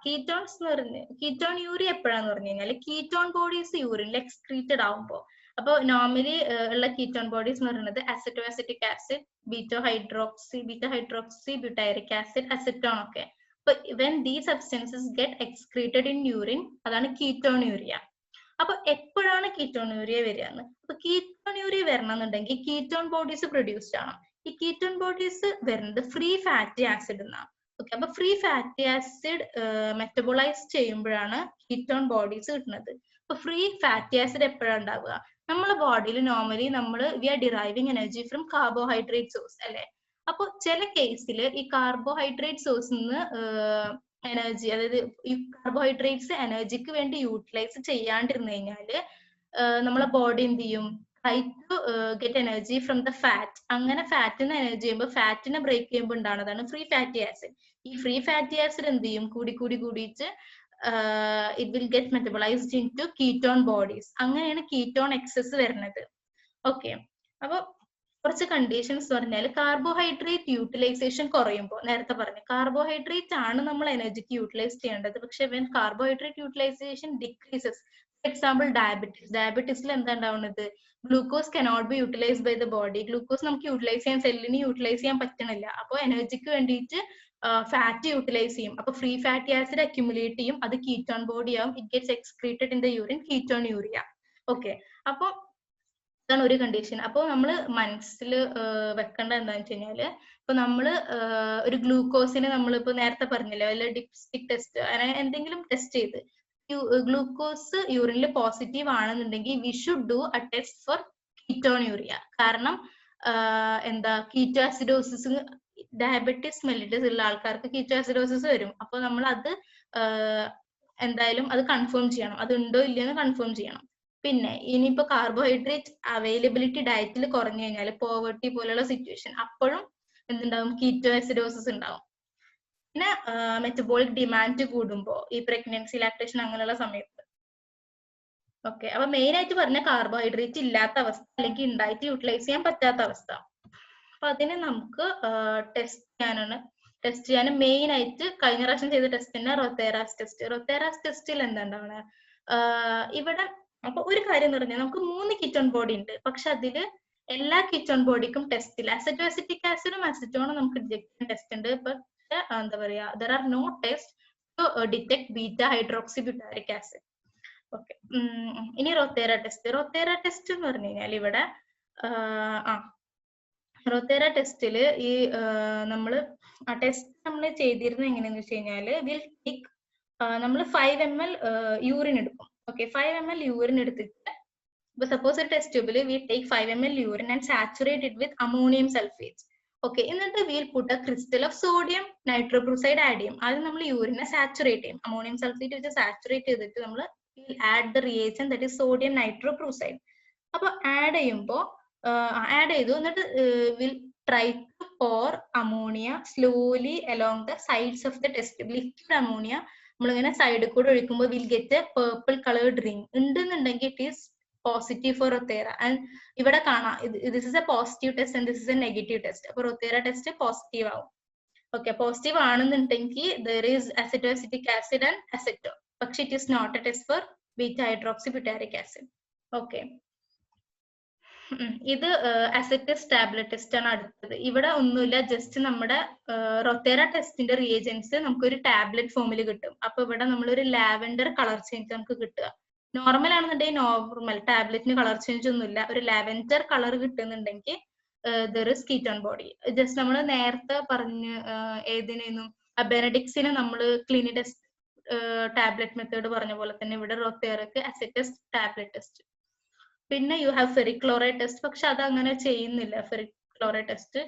S1: കീറ്റോൺസ് എന്ന് പറഞ്ഞ കീറ്റോൺ യൂറി എപ്പോഴാന്ന് പറഞ്ഞു കഴിഞ്ഞാല് കീറ്റോൺ ബോഡീസ് യൂറിനിൽ എക്സ്ക്രീറ്റഡ് ആവുമ്പോ. അപ്പൊ നോർമലി ഉള്ള കീറ്റോൺ ബോഡീസ് എന്ന് പറയുന്നത് അസറ്റോഅസറ്റിക് acid, ബീറ്റോ hydroxy butyric acid, acetone ഒക്കെ. when these substances get excreted in urine, അതാണ് കീറ്റോണൂറിയ. അപ്പൊ എപ്പോഴാണ് കീറ്റോണൂറിയ വരികയെന്ന്. അപ്പൊ കീറ്റോണൂറിയ വരണമെന്നുണ്ടെങ്കിൽ കീറ്റോൺ ബോഡീസ് പ്രൊഡ്യൂസ്ഡ് ആണ്. ഈ കീറ്റോൺ ബോഡീസ് വരുന്നത് ഫ്രീ ഫാറ്റി ആസിഡ് എന്നാണ്. ഓക്കെ, അപ്പൊ ഫ്രീ ഫാറ്റി ആസിഡ് മെറ്റബോളൈസ് ചെയ്യുമ്പോഴാണ് കീറ്റോൺ ബോഡീസ് കിട്ടുന്നത്. അപ്പൊ ഫ്രീ ഫാറ്റി ആസിഡ് എപ്പോഴാണ് ഉണ്ടാവുക, നമ്മളെ ബോഡിയിൽ normally we are deriving energy from carbohydrate source അല്ലെ. അപ്പൊ ചില കേസിൽ ഈ കാർബോഹൈഡ്രേറ്റ് സോഴ്സിൽ നിന്ന് എനർജി, അതായത് ഈ കാർബോഹൈഡ്രേറ്റ്സ് എനർജിക്ക് വേണ്ടി യൂട്ടിലൈസ് ചെയ്യാണ്ടിരുന്നു കഴിഞ്ഞാല് നമ്മളെ ബോഡി എന്ത് ചെയ്യും, try to get energy from the fat. അങ്ങനെ ഫാറ്റിന് എനർജി ചെയ്യുമ്പോൾ ഫാറ്റിനെ ബ്രേക്ക് ചെയ്യുമ്പോൾ ഉണ്ടാകുന്നതാണ് ഫ്രീ ഫാറ്റി ആസിഡ്. ഈ ഫ്രീ ഫാറ്റി ആസിഡ് എന്ത് ചെയ്യും, കൂടിയിട്ട് it will get metabolised into ketone bodies. അങ്ങനെയാണ് കീറ്റോൺ എക്സസ് വരുന്നത്. ഓക്കെ, അപ്പൊ കുറച്ച് കണ്ടീഷൻസ് പറഞ്ഞാൽ കാർബോഹൈഡ്രേറ്റ് യൂട്ടിലൈസേഷൻ കുറയുമ്പോൾ, നേരത്തെ പറഞ്ഞു കാർബോഹൈഡ്രേറ്റ് ആണ് നമ്മൾ എനർജിക്ക് യൂട്ടിലൈസ് ചെയ്യേണ്ടത്. പക്ഷെ when carbohydrate utilisation decreases, for example ഡയബറ്റീസിൽ എന്താ ഉണ്ടാവുന്നത്, glucose cannot be utilised by the body. Glucose നമുക്ക് യൂട്ടിലൈസ് ചെയ്യാൻ, സെല്ലിന് യൂട്ടിലൈസ് ചെയ്യാൻ പറ്റണില്ല. അപ്പോൾ എനർജിക്ക് വേണ്ടിയിട്ട് ഫാറ്റ് യൂട്ടിലൈസ് ചെയ്യും. അപ്പൊ ഫ്രീ ഫാറ്റി ആസിഡ് അക്യുമുലേറ്റ് ചെയ്യും, അത് കീറ്റോൺ ബോഡി ആവും. It gets excreted in the urine, ketone urea. Okay, അപ്പൊ അതാണ് ഒരു കണ്ടീഷൻ. അപ്പോൾ നമ്മൾ മനസ്സിൽ വെക്കേണ്ട എന്താണെന്ന് വെച്ച് കഴിഞ്ഞാല്, ഇപ്പൊ നമ്മള് ഒരു ഗ്ലൂക്കോസിന് നമ്മളിപ്പോ നേരത്തെ പറഞ്ഞില്ലേ വല്ല ഡിപ്സ്റ്റിക് ടെസ്റ്റ് അങ്ങനെ എന്തെങ്കിലും ടെസ്റ്റ് ചെയ്ത് ഗ്ലൂക്കോസ് യൂറിനിൽ പോസിറ്റീവ് ആണെന്നുണ്ടെങ്കിൽ we should do a test for ketonuria. കാരണം എന്താ കീറ്റോഅസിഡോസിസ്, ഡയബറ്റിസ് മെല്ലിറ്റസ് ഉള്ള ആൾക്കാർക്ക് കീറ്റോഅസിഡോസിസ് വരും. അപ്പോൾ നമ്മൾ അത് എന്തായാലും അത് കൺഫേം ചെയ്യണം, അത് ഉണ്ടോ ഇല്ലയെന്ന് കൺഫേം ചെയ്യണം. പിന്നെ ഇനിയിപ്പോ കാർബോഹൈഡ്രേറ്റ് അവൈലബിലിറ്റി ഡയറ്റിൽ കുറഞ്ഞു കഴിഞ്ഞാൽ പോവർട്ടി പോലുള്ള സിറ്റുവേഷൻ, അപ്പോഴും എന്തുണ്ടാവും, കീറ്റോഅസിഡോസിസ് ഉണ്ടാവും. പിന്നെ മെറ്റബോളിക് ഡിമാൻഡ് കൂടുമ്പോ ഈ പ്രഗ്നൻസി, ലാക്ടേഷൻ അങ്ങനെയുള്ള സമയത്ത്. ഓക്കെ, അപ്പൊ മെയിൻ ആയിട്ട് പറഞ്ഞ കാർബോഹൈഡ്രേറ്റ് ഇല്ലാത്ത അവസ്ഥ അല്ലെങ്കിൽ ഉണ്ടായിട്ട് യൂട്ടിലൈസ് ചെയ്യാൻ പറ്റാത്ത അവസ്ഥ. അപ്പൊ അതിന് നമുക്ക് ടെസ്റ്റ് ചെയ്യാൻ മെയിൻ ആയിട്ട് കഴിഞ്ഞ പ്രാവശ്യം ചെയ്ത ടെസ്റ്റ് തന്നെ റൊത്തേറാസ് ടെസ്റ്റ്. റൊത്തേറാസ് ടെസ്റ്റിൽ എന്താണ് ഇവിടെ അപ്പൊ ഒരു കാര്യം എന്ന് പറഞ്ഞാൽ നമുക്ക് 3 കീറ്റോൺ ബോഡി ഉണ്ട്, പക്ഷെ അതില് എല്ലാ കീറ്റോൺ ബോഡിക്കും ടെസ്റ്റ് ഇല്ല. അസറ്റോഅസിറ്റിക് ആസിഡും അസറ്റോണും നമുക്ക് ഡിറ്റക്ട് ചെയ്യാൻ ടെസ്റ്റ് ഉണ്ട്, പക്ഷെ എന്താ പറയാ, there are no test to detect beta hydroxy butyric acid. Okay, ഇനി റൊത്തേറ ടെസ്റ്റ്. റൊത്തേറ ടെസ്റ്റ് എന്ന് പറഞ്ഞു കഴിഞ്ഞാൽ ഇവിടെ റൊത്തേറ ടെസ്റ്റില് ഈ നമ്മള് ആ ടെസ്റ്റ് നമ്മൾ ചെയ്തിരുന്നത് എങ്ങനെയാന്ന് വെച്ച് കഴിഞ്ഞാല് വിൽ ടേക്ക് നമ്മൾ 5 ml യൂറിൻ എടുക്കും. ഓക്കെ, 5 ml യൂറിൻ എടുത്തിട്ട് ഇപ്പൊ സപ്പോസ് ഒരു ടെസ്റ്റ് ട്യൂബിൽ we take 5 ml urine and saturate it with ammonium sulphate. Okay, എന്നിട്ട് will put a crystal of sodium nitrochloride add ചെയ്യും. ആദ്യം നമ്മൾ യൂറിനെ സാച്ചുറേറ്റ് ചെയ്യും, അമോണിയം സൾഫേറ്റ് വെച്ച് സാച്ചുറേറ്റ് ചെയ്തിട്ട് നമ്മൾ add the reagent that is sodium nitrochloride. അപ്പൊ ആഡ് ചെയ്യുമ്പോൾ ആഡ് ചെയ്തു, എന്നിട്ട് will try to pour ammonia slowly along the sides of the test tube. Liquid ammonia നമ്മളിങ്ങനെ സൈഡിൽ കൂടെ ഒഴിക്കുമ്പോൾ will get a purple coloured ring. ഉണ്ടെന്നുണ്ടെങ്കിൽ it is positive for Rothera. And ഇവിടെ കാണാം this is a positive test and this is a negative test. അപ്പൊ റൊത്തേറ ടെസ്റ്റ് പോസിറ്റീവ് ആവും. ഓക്കെ, പോസിറ്റീവ് ആണെന്നുണ്ടെങ്കിൽ there is acetoacetic acid and aceto, പക്ഷെ it is not a test for beta hydroxy butyric acid. Okay, ഇത് അസറ്റസ് ടാബ്ലറ്റ് ടെസ്റ്റ് ആണ് അടുത്തത്. ഇവിടെ ഒന്നുമില്ല, ജസ്റ്റ് നമ്മുടെ റൊത്തേറ ടെസ്റ്റിന്റെ റിയേജൻസ് നമുക്കൊരു ടാബ്ലറ്റ് ഫോമിൽ കിട്ടും. അപ്പൊ ഇവിടെ നമ്മളൊരു ലാവൻഡർ കളർ ചേഞ്ച് നമുക്ക് കിട്ടുക. നോർമൽ ആണെന്നുണ്ടെങ്കിൽ നോർമൽ ടാബ്ലറ്റിന് കളർ ചേഞ്ച് ഒന്നുമില്ല, ഒരു ലാവൻഡർ കളർ കിട്ടുന്നുണ്ടെങ്കിൽ there is ketone body. Just നമ്മൾ നേരത്തെ പറഞ്ഞ് ഏതിനും ബെനഡിക്സിന് നമ്മൾ ക്ലിനി ടെസ്റ്റ് ടാബ്ലറ്റ് മെത്തേഡ് പറഞ്ഞ പോലെ തന്നെ ഇവിടെ റൊത്തേറക്ക് അസറ്റസ് ടാബ്ലറ്റ് ടെസ്റ്റ്. പിന്നെ you have ferric chloride test, പക്ഷെ അത് അങ്ങനെ ചെയ്യുന്നില്ല. ഫെറിക് ക്ലോറൈഡ് ടെസ്റ്റ്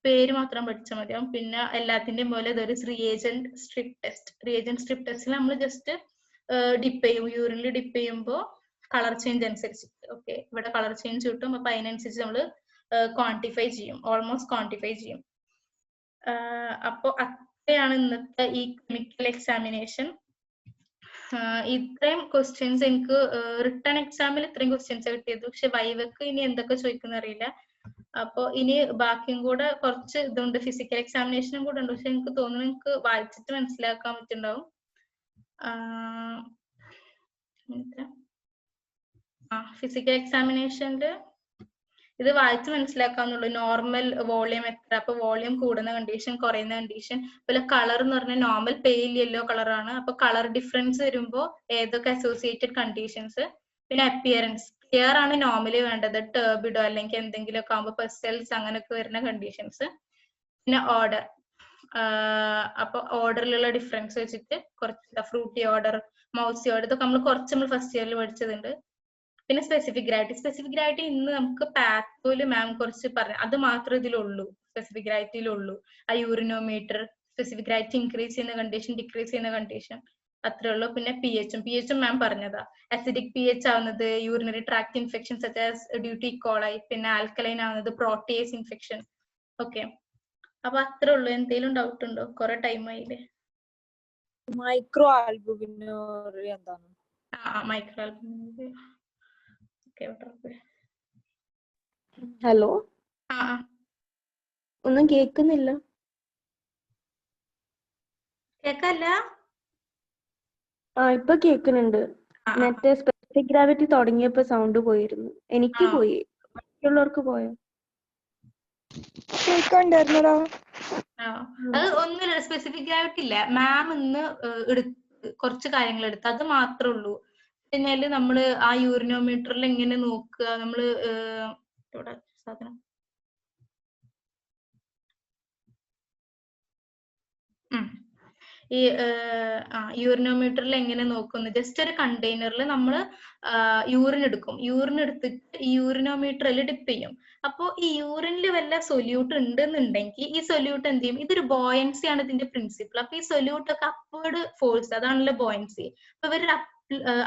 S1: പേര് മാത്രം പഠിച്ചാൽ മതിയാവും. പിന്നെ എല്ലാത്തിന്റെയും പോലെ there is reagent strip test. Reagent strip ടെസ്റ്റിൽ നമ്മൾ ജസ്റ്റ് ഡിപ്പ് ചെയ്യും, യൂറിനിൽ ഡിപ്പ് ചെയ്യുമ്പോൾ കളർ ചേഞ്ച് അനുസരിച്ച്. ഓക്കെ, ഇവിടെ കളർ ചേഞ്ച് കിട്ടും, അപ്പൊ അതിനനുസരിച്ച് നമ്മൾ ക്വാണ്ടിഫൈ ചെയ്യും, ഓൾമോസ്റ്റ് ക്വാണ്ടിഫൈ ചെയ്യും. അപ്പൊ അത്രയാണ് ഇന്നത്തെ ഈ കെമിക്കൽ എക്സാമിനേഷൻ. ഇത്രയും ക്വസ്റ്റ്യൻസ് എനിക്ക് റിട്ടേൺ എക്സാമിൽ ഇത്രയും ക്വസ്റ്റ്യൻസ് കിട്ടിയത്, പക്ഷെ വൈവക്ക് ഇനി എന്തൊക്കെ ചോദിക്കുന്ന അറിയില്ല. അപ്പൊ ഇനി ബാക്കിയും കൂടെ കുറച്ച് ഇതുണ്ട്, ഫിസിക്കൽ എക്സാമിനേഷനും കൂടെ ഉണ്ട്. പക്ഷെ എനിക്ക് തോന്നുന്നു എനിക്ക് വായിച്ചിട്ട് മനസ്സിലാക്കാൻ പറ്റുന്നുണ്ടാവും. ഫിസിക്കൽ എക്സാമിനേഷനിൽ ഇത് വായിച്ച് മനസ്സിലാക്കാന്നുള്ളൂ. നോർമൽ വോളിയം എത്ര, അപ്പൊ വോളിയം കൂടുന്ന കണ്ടീഷൻ, കുറയുന്ന കണ്ടീഷൻ. അതുപോലെ കളർ എന്ന് പറഞ്ഞാൽ നോർമൽ പെയിൽ യെല്ലോ കളറാണ്, അപ്പൊ കളർ ഡിഫറൻസ് വരുമ്പോൾ ഏതൊക്കെ അസോസിയേറ്റഡ് കണ്ടീഷൻസ്. പിന്നെ അപ്പിയറൻസ് ക്ലിയർ ആണ് നോർമലി വേണ്ടത്, ടേർബിഡോ അല്ലെങ്കിൽ എന്തെങ്കിലുമൊക്കെ ആകുമ്പോൾ പെസ്റ്റൽസ് അങ്ങനെയൊക്കെ വരുന്ന കണ്ടീഷൻസ്. പിന്നെ ഓർഡർ, അപ്പൊ ഓർഡറിലുള്ള ഡിഫറൻസ് വെച്ചിട്ട് കുറച്ച് ഫ്രൂട്ടി ഓർഡർ, മൗസി ഓർഡർ, ഇതൊക്കെ നമ്മൾ കുറച്ച് ഫസ്റ്റ് ഇയറിൽ പഠിച്ചതുണ്ട്. പിന്നെ സ്പെസിഫിക് ഗ്രാവിറ്റി. സ്പെസിഫിക് ഗ്രാവിറ്റി ഇന്ന് നമുക്ക് പാത്തോയില് മാം കുറച്ച് പറഞ്ഞു, അത് മാത്രമേ ഇതിലുള്ളൂ, സ്പെസിഫിക് ഗ്രാവിറ്റിയിലുള്ളൂ. ആ യൂറിനോമീറ്റർ, സ്പെസിഫിക് ഗ്രാവിറ്റി ഇൻക്രീസ് ചെയ്യുന്ന കണ്ടീഷൻ, ഡിക്രീസ് ചെയ്യുന്ന കണ്ടീഷൻ, അത്രേ ഉള്ളൂ. പിന്നെ പി എച്ചും മാം പറഞ്ഞതാ. അസിഡിക് പി എച്ച് ആവുന്നത് urinary tract infection such as ഡ്യൂട്ടി കോളായി. പിന്നെ ആൽക്കലൈൻ ആവുന്നത് പ്രോട്ടിയേസ് ഇൻഫെക്ഷൻ. ഓക്കെ, അപ്പൊ അത്രേ ഉള്ളൂ. എന്തെങ്കിലും ഡൗട്ട് ഉണ്ടോ? കുറെ ടൈം ആയില്ലേ.
S2: മൈക്രോ ആൽബുമിനുറി എന്താണ്?
S1: മൈക്രോ ആൽബുമിനുറി.
S2: ഹലോ, ഒന്നും കേക്കുന്നില്ല.
S1: കേക്കല്ല?
S2: ഇപ്പൊ കേക്കുന്നുണ്ട്. മറ്റേ സ്പെസിഫിക് ഗ്രാവിറ്റി തുടങ്ങിയപ്പോ സൗണ്ട് പോയിരുന്നു. എനിക്ക് പോയി, മറ്റുള്ളവർക്ക് പോയോ? കേക്കണ്ടായിരുന്നോ?
S1: അത് ഒന്നുമില്ല, സ്പെസിഫിക് ഗ്രാവിറ്റി ഇല്ല. മാം ഇന്ന് കുറച്ച് കാര്യങ്ങൾ എടുത്ത്, അത് മാത്രമേ ഉള്ളൂ. കഴിഞ്ഞാല് നമ്മള് ആ യൂറിനോമീറ്ററിൽ എങ്ങനെ നോക്കുക, നമ്മള് ഇവിടെ സാധനം ഈ യൂറിനോമീറ്ററിൽ എങ്ങനെ നോക്കുന്നു, ജസ്റ്റ് ഒരു കണ്ടെയ്നറിൽ നമ്മൾ യൂറിൻ എടുക്കും, യൂറിൻ എടുത്തിട്ട് ഈ യൂറിനോമീറ്ററിൽ ഡിപ്പ് ചെയ്യും. അപ്പോൾ ഈ യൂറിനിൽ വല്ല സൊല്യൂട്ട് ഉണ്ടെന്നുണ്ടെങ്കിൽ ഈ സൊല്യൂട്ട് എന്ത് ചെയ്യും, ഇതൊരു ബോയൻസി ആണ് ഇതിന്റെ പ്രിൻസിപ്പിൾ. അപ്പൊ ഈ സൊല്യൂട്ട് ഒക്കെ അപ്വേർഡ് ഫോഴ്സ്, അതാണല്ലോ ബോയൻസി. അപ്പൊ ഇവരൊരു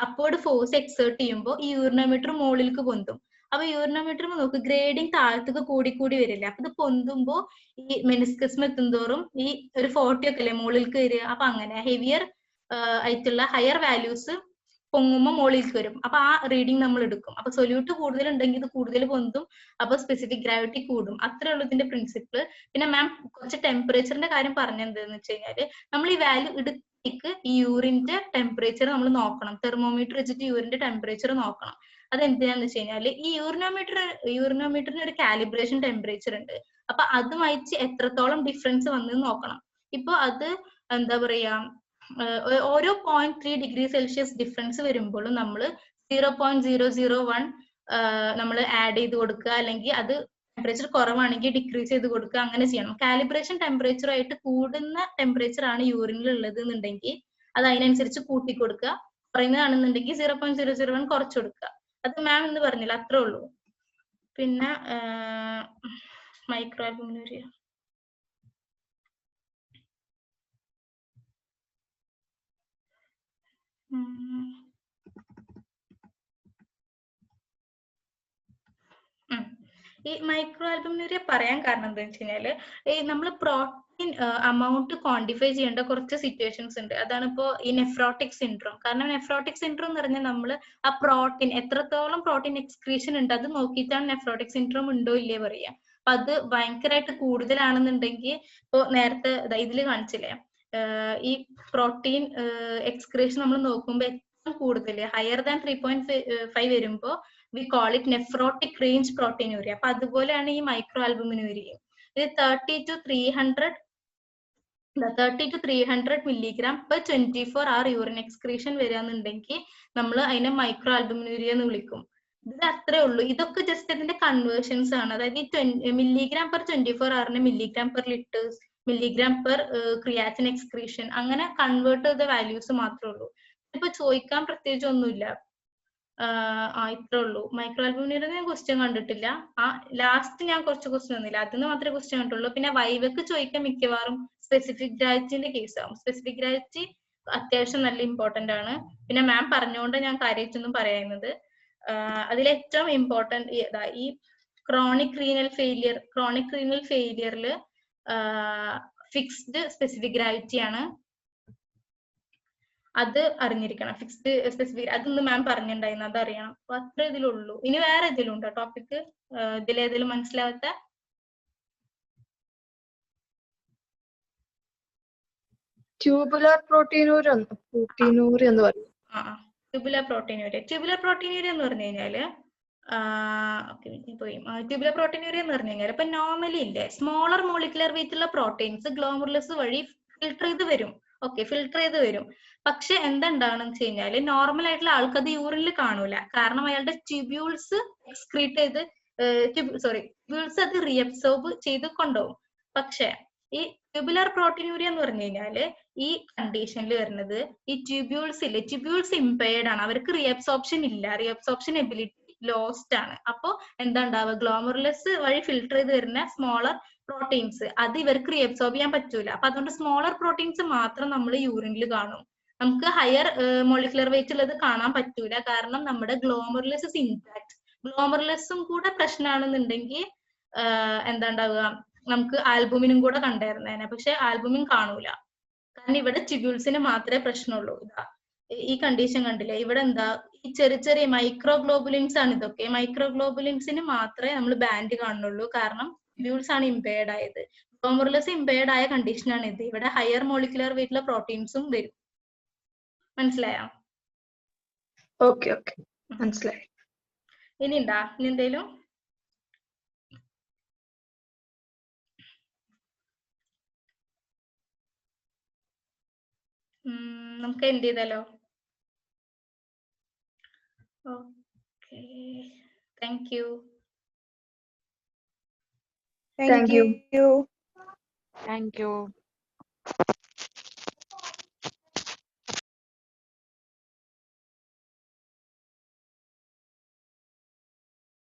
S1: അപ്വേർഡ് ഫോഴ്സ് എക്സേർട്ട് ചെയ്യുമ്പോൾ ഈ യൂറിനോമീറ്റർ മുകളിലേക്ക് പൊന്തും. അപ്പൊ യൂറിനോമീറ്റർ നോക്ക് ഗ്രേഡിങ് താഴത്തേക്ക് കൂടി കൂടി വരില്ല. അപ്പൊ ഇത് പൊന്തുമ്പോ ഈ മെനിസ്കസ്മ എത്തുന്തോറും ഈ ഒരു 40 ഒക്കെ അല്ലേ മുകളിലേക്ക് വരിക. അപ്പൊ അങ്ങനെ ഹെവിയർ ആയിട്ടുള്ള ഹയർ വാല്യൂസ് പൊങ്ങുമ്പോൾ മുകളിലേക്ക് വരും. അപ്പൊ ആ റീഡിങ് നമ്മൾ എടുക്കും. അപ്പൊ സൊല്യൂട്ട് കൂടുതൽ ഉണ്ടെങ്കിൽ ഇത് കൂടുതൽ പൊന്തും, അപ്പൊ സ്പെസിഫിക് ഗ്രാവിറ്റി കൂടും. അത്രേ ഉള്ളൂ ഇതിന്റെ പ്രിൻസിപ്പിൾ. പിന്നെ മാം കുറച്ച് ടെമ്പറേച്ചറിന്റെ കാര്യം പറഞ്ഞെന്താന്ന് വെച്ച് കഴിഞ്ഞാല് നമ്മൾ ഈ വാല്യൂ എടുത്തേക്ക് ഈ യൂറിന്റെ ടെമ്പറേച്ചർ നമ്മൾ നോക്കണം. തെർമോമീറ്റർ വെച്ചിട്ട് യൂറിന്റെ ടെമ്പറേച്ചർ നോക്കണം. അതെന്തിനാന്ന് വെച്ച് കഴിഞ്ഞാല് ഈ യൂറിനോമീറ്ററിന് ഒരു കാലിബ്രേഷൻ ടെമ്പറേച്ചർ ഉണ്ട്. അപ്പൊ അതുമായിട്ട് എത്രത്തോളം ഡിഫറൻസ് വന്നെന്ന് നോക്കണം. ഇപ്പൊ അത് എന്താ പറയാ, ഓരോ 0.3 ഡിഗ്രി സെൽഷ്യസ് ഡിഫറൻസ് വരുമ്പോഴും നമ്മൾ 0.001 നമ്മൾ ആഡ് ചെയ്ത് കൊടുക്കുക, അല്ലെങ്കിൽ അത് ടെമ്പറേച്ചർ കുറവാണെങ്കിൽ ഡിക്രീസ് ചെയ്ത് കൊടുക്കുക, അങ്ങനെ ചെയ്യണം. കാലിബ്രേഷൻ ടെമ്പറേച്ചർ ആയിട്ട് കൂടുന്ന ടെമ്പറേച്ചർ ആണ് യൂറിനിൽ ഉള്ളത് എന്നുണ്ടെങ്കിൽ അത് അതിനനുസരിച്ച് കൂട്ടി കൊടുക്കുക, കുറയുന്നതാണെന്നുണ്ടെങ്കിൽ 0.001 കുറച്ചു കൊടുക്കുക. അത് മാം എന്ന് പറഞ്ഞില്ല, അത്രേ ഉള്ളൂ. പിന്നെ മൈക്രോ ആൽബുമിനുരിയ ഈ മൈക്രോ ആൽബുമിനുരിയ പറയാൻ കാരണം എന്താ വെച്ച് കഴിഞ്ഞാല് ഈ നമ്മൾ പ്രോട്ടീൻ amount ക്വാണ്ടിഫൈ ചെയ്യേണ്ട കുറച്ച് സിറ്റുവേഷൻസ് ഉണ്ട്. അതാണ് ഇപ്പോ ഈ നെഫ്രോട്ടിക് സിൻഡ്രോം. കാരണം നെഫ്രോട്ടിക് സിൻഡ്രോം എന്ന് പറഞ്ഞാൽ നമ്മൾ ആ പ്രോട്ടീൻ എത്രത്തോളം പ്രോട്ടീൻ എക്സ്ക്രീഷൻ ഉണ്ട് അത് നോക്കിയിട്ടാണ് നെഫ്രോട്ടിക് സിൻഡ്രോം ഉണ്ടോ ഇല്ലേ പറയാ. അപ്പൊ അത് ഭയങ്കരമായിട്ട് കൂടുതലാണെന്നുണ്ടെങ്കിൽ ഇപ്പൊ നേരത്തെ ഇതിൽ കാണിച്ചില്ലേ, ഈ പ്രോട്ടീൻ എക്സ്ക്രീഷൻ നമ്മൾ നോക്കുമ്പോൾ ഏറ്റവും കൂടുതൽ ഹയർ ദാൻ 3.5 വരുമ്പോ V call it nephrotic range പ്രോട്ടീനൂരിയ. അപ്പൊ അതുപോലെയാണ് ഈ മൈക്രോ ആൽബുമിനൂരിയയും. ഇത് 30 to 300 milligram per 24 hour urine excretion വരികയാണെന്നുണ്ടെങ്കിൽ നമ്മൾ അതിനെ മൈക്രോ ആൽബുമിനൂരിയ എന്ന് വിളിക്കും. ഇത് അത്രേ ഉള്ളൂ. ഇതൊക്കെ ജസ്റ്റ് ഇതിന്റെ കൺവേർഷൻസ് ആണ്. അതായത് ഈ milligram per 24 hour milligram per litres, milligram per creatine excretion, അങ്ങനെ കൺവേർട്ട് ചെയ്ത വാല്യൂസ് മാത്രമേ ഉള്ളൂ. ഇപ്പൊ ചോദിക്കാൻ പ്രത്യേകിച്ച് ഒന്നുമില്ല. ഇത്രേ ഉള്ളൂ. മൈക്രോ ആൽബുമിനൂരിയ ഞാൻ ക്വസ്റ്റ്യൻ കണ്ടിട്ടില്ല. ലാസ്റ്റ് ഞാൻ കുറച്ച് ക്വസ്റ്റ്യൻ തന്നില്ല, അതിന് മാത്രമേ ക്വസ്റ്റ്യൻ കണ്ടുള്ളൂ. പിന്നെ വൈവക്ക് ചോദിക്കാൻ മിക്കവാറും സ്പെസിഫിക് ഗ്രാവിറ്റിന്റെ കേസ് ആവും. സ്പെസിഫിക് ഗ്രാവിറ്റി അത്യാവശ്യം നല്ല ഇമ്പോർട്ടന്റ് ആണ്. പിന്നെ മാം പറഞ്ഞുകൊണ്ട് ഞാൻ കാര്യമായിട്ടൊന്നും പറയുന്നത്, അതിൽ ഏറ്റവും ഇമ്പോർട്ടന്റ് ഈ ക്രോണിക് റീനൽ ഫെയിലിയറിൽ ഫിക്സ്ഡ് സ്പെസിഫിക് ഗ്രാവിറ്റി ആണ്, അത് അറിഞ്ഞിരിക്കണം. ഫിക്സ്ഡ് സ്പെസിഫിക് അതൊന്ന് മാം പറഞ്ഞിട്ടുണ്ടായിരുന്നു, അത് അറിയണം. അപ്പൊ അത്ര ഇതിലുള്ളൂ. ഇനി വേറെ ഇതിലും ഉണ്ടോ ടോപ്പിക് ഇതിലേതിലും മനസ്സിലാവാത്ത?
S3: ട്യൂബുലർ പ്രോട്ടീനൂരി എന്ന് പറയും.
S1: ട്യൂബുലർ പ്രോട്ടീനൂരിയ എന്ന് പറഞ്ഞു കഴിഞ്ഞാല് ട്യൂബുലർ പ്രോട്ടീനൂരിയ എന്ന് പറഞ്ഞു കഴിഞ്ഞാൽ ഇപ്പൊ നോർമലി ഇല്ലേ സ്മോളർ മോളിക്കുലർ വെയിറ്റ് ഉള്ള പ്രോട്ടീൻസ് ഗ്ലോമറുലസ് വഴി ഫിൽട്ടർ ചെയ്ത് വരും. ഫിൽട്ടർ ചെയ്ത് വരും. പക്ഷെ എന്തുണ്ടാണെന്ന് വെച്ച് കഴിഞ്ഞാല് നോർമൽ ആയിട്ടുള്ള ആൾക്ക് അത് യൂറിനിൽ കാണൂല. കാരണം അയാളുടെ ട്യൂബ്യൂൾസ് എക്സ്ക്രീറ്റ് ചെയ്ത് ട്യൂബ്യൂൾസ് അത് റീഅബ്സോർബ് ചെയ്ത് കൊണ്ടുപോകും. പക്ഷെ ഈ ട്യൂബുലർ പ്രോട്ടീനൂരിയ എന്ന് പറഞ്ഞു കഴിഞ്ഞാല് ഈ കണ്ടീഷനിൽ വരുന്നത് ഈ ട്യൂബ്യൂൾസ് ഇംപയർഡ് ആണ്, അവർക്ക് റീഅബ്സോർപ്ഷൻ ഇല്ല, റീഅബ്സോർപ്ഷൻ എബിലിറ്റി ലോസ്റ്റ് ആണ്. അപ്പോ എന്താ ഉണ്ടാവുക, ഗ്ലോമറുലസ് വഴി ഫിൽട്ടർ ചെയ്ത് വരുന്ന സ്മോളർ പ്രോട്ടീൻസ് അത് ഇവർക്ക് റീഅബ്സോർബ് ചെയ്യാൻ പറ്റൂല. അപ്പൊ അതുകൊണ്ട് സ്മോളർ പ്രോട്ടീൻസ് മാത്രം നമ്മൾ യൂറിനിൽ കാണും. നമുക്ക് ഹയർ മോളിക്കുലർ വെയിറ്റ് ഉള്ളത് കാണാൻ പറ്റൂല. കാരണം നമ്മുടെ ഗ്ലോമറുലസ് ഇസ് ഇൻടാക്ട്. ഗ്ലോമറുലസും കൂടെ പ്രശ്നമാണെന്നുണ്ടെങ്കിൽ എന്താ ഉണ്ടാവുക, നമുക്ക് ആൽബുമിനും കൂടെ കണ്ടായിരുന്നേനെ. പക്ഷെ ആൽബുമിൻ കാണൂല, കാരണം ഇവിടെ ട്യൂബ്യൂൾസിന് മാത്രമേ പ്രശ്നമുള്ളൂ. ഈ കണ്ടീഷൻ കണ്ടില്ലേ, ഇവിടെ എന്താ ഈ ചെറിയ ചെറിയ മൈക്രോഗ്ലോബുലിൻസ് ആണ് ഇതൊക്കെ. മൈക്രോഗ്ലോബുലിൻസിന് മാത്രമേ നമ്മൾ ബാൻഡ് കാണുന്നുള്ളൂ, കാരണം ട്യൂബ്യൂൾസ് ആണ് ഇമ്പയർഡ് ആയത്. ഗ്ലോമറുലസ് ഇമ്പയർഡ് ആയ കണ്ടീഷനാണ് ഇത്. ഇവിടെ ഹയർ മോളിക്കുലർ വെയിറ്റുള്ള പ്രോട്ടീൻസും വരും. മനസ്സിലായോ?
S3: ഓക്കെ മനസ്സിലായി.
S1: ഇനി ഉണ്ടാ ഇനി എന്തേലും? നമുക്ക് എന്ത് ചെയ്താലോ? Okay, thank you.
S3: Thank you.
S4: Thank you.